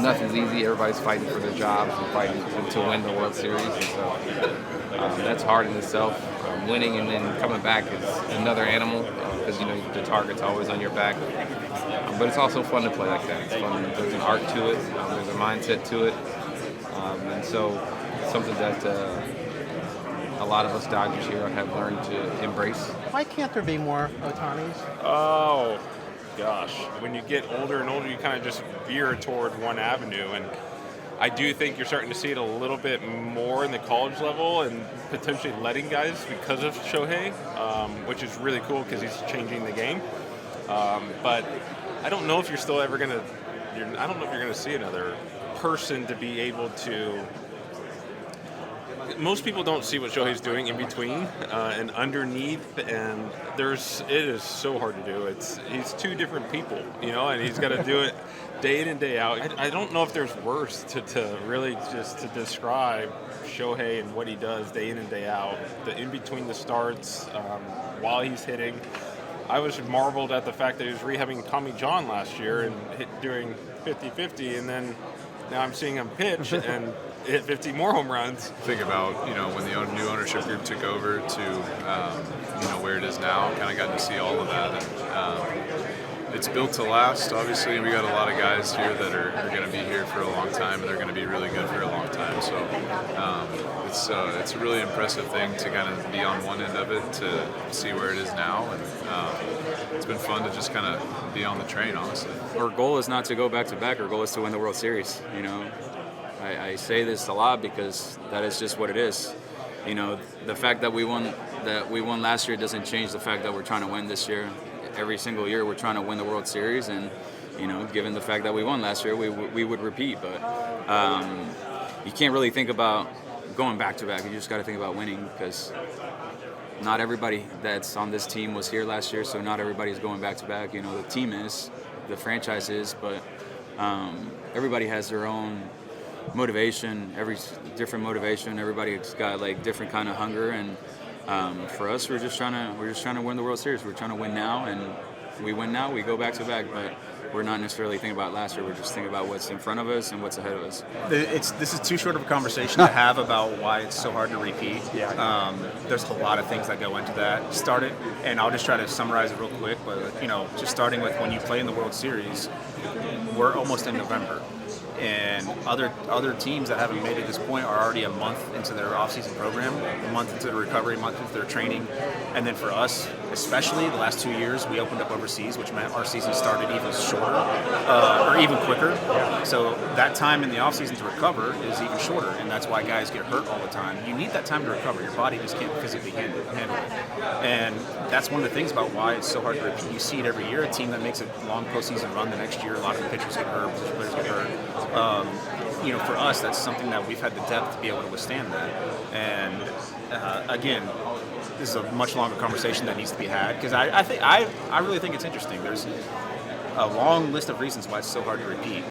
nothing's easy. Everybody's fighting for their jobs and fighting to win the World Series. And so that's hard in itself. Winning and then coming back is another animal because, the target's always on your back. But it's also fun to play like that. It's fun. There's an art to it. There's a mindset to it. And so it's something that a lot of us Dodgers here have learned to embrace. Why can't there be more Ohtanis? Oh, gosh. When you get older and older, you kind of just veer toward one avenue. And I do think you're starting to see it a little bit more in the college level and potentially letting guys because of Shohei, which is really cool because he's changing the game. But I don't know if you're still ever going to – I don't know if you're going to see another person to be able to – most people don't see what Shohei's doing in between and underneath, and it is so hard to do. He's two different people, and he's got to do it day in and day out. I don't know if there's words to really just to describe Shohei and what he does day in and day out. The in between the starts, while he's hitting. I was marveled at the fact that he was rehabbing Tommy John last year and doing 50-50, and then now I'm seeing him pitch and hit 50 more home runs. Think about, when the new ownership group took over to, where it is now, kind of gotten to see all of that. And it's built to last, obviously. We got a lot of guys here that are going to be here for a long time, and they're going to be really good for a long time. So it's a really impressive thing to kind of be on one end of it, to see where it is now. And it's been fun to just kind of be on the train, honestly. Our goal is not to go back-to-back. Our goal is to win the World Series, I say this a lot because that is just what it is. The fact that we won last year doesn't change the fact that we're trying to win this year. Every single year we're trying to win the World Series, and given the fact that we won last year, we would repeat. But you can't really think about going back to back. You just got to think about winning, because not everybody that's on this team was here last year, so not everybody's going back to back. The team is, the franchise is, but everybody has their own motivation, every different motivation. Everybody's got different kind of hunger, and for us, we're just trying to win the World Series. We're trying to win now, and we win now, we go back to back. But we're not necessarily thinking about last year. We're just thinking about what's in front of us and what's ahead of us. This is too short of a conversation to have about why it's so hard to repeat. There's a lot of things that go into that. And I'll just try to summarize it real quick. But just starting with when you play in the World Series, we're almost in November. And other teams that haven't made it to this point are already a month into their off-season program, a month into their recovery, a month into their training. And then for us, especially the last 2 years, we opened up overseas, which meant our season started even shorter or even quicker. So that time in the off-season to recover is even shorter, and that's why guys get hurt all the time. You need that time to recover. Your body just can't physically handle it. And that's one of the things about why it's so hard to repeat. You see it every year, a team that makes a long postseason run the next year, a lot of the pitchers get hurt, position players get hurt. For us, that's something that we've had the depth to be able to withstand that. And again, this is a much longer conversation that needs to be had, because I really think it's interesting. There's a long list of reasons why it's so hard to repeat.